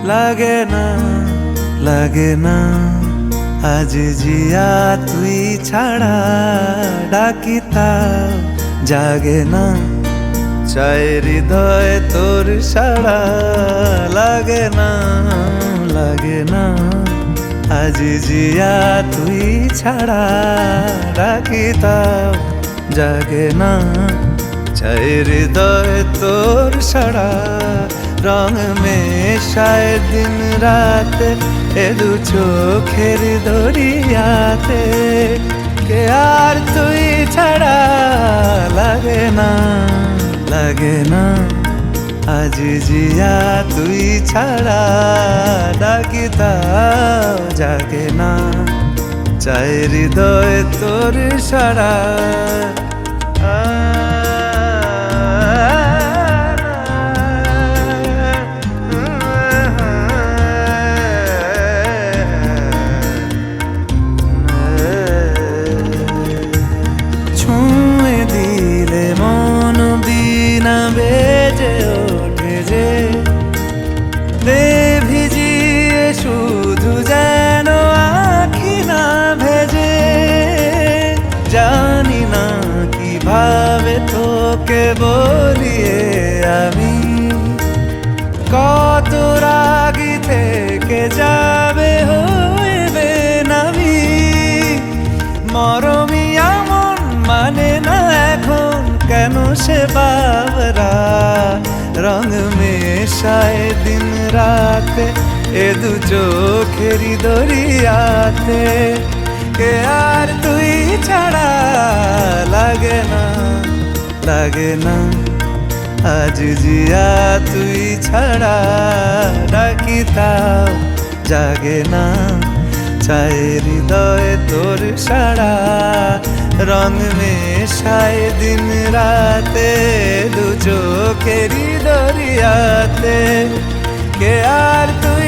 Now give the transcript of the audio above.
লাগে না আজ জিয়া তুই ছাড়া ডাকি তাও জাগে না চায় হৃদয় তোর সাড়া লাগে না আজ জিয়া তুই ছাড়া ডাকি তাও জাগে না চায় হৃদয় তোর সাড়া রং মেশায় দিন রাত এ দু চোখের দরিয়াতে কে আর তুই ছাড়া লাগে না আজ জিয়া তুই ছাড়া ডাকি তাও জাগে না চায় হৃদয় তোর সাড়া বেজে ওঠে যে দে ভিজিয়ে শুধু যেন আখি না ভেজে জানি না কিভাবে তোকে বলিয়ে আমি কত রাগি থেকে যাবে হইবে নামি মরমি এমন মানে না এখন কেন সে বাবরা রং মেশায় দিন রাতে এ দু চোখেরি দরিয়াতে কে আর তুই ছাড়া লাগে না আজ জিয়া তুই ছাড়া ডাকি তাও জাগে না চায় হৃদয় তোর সাড়া রং মেশায় দিন রাতে দু চোখেরি দরিয়াতে কে আর তুই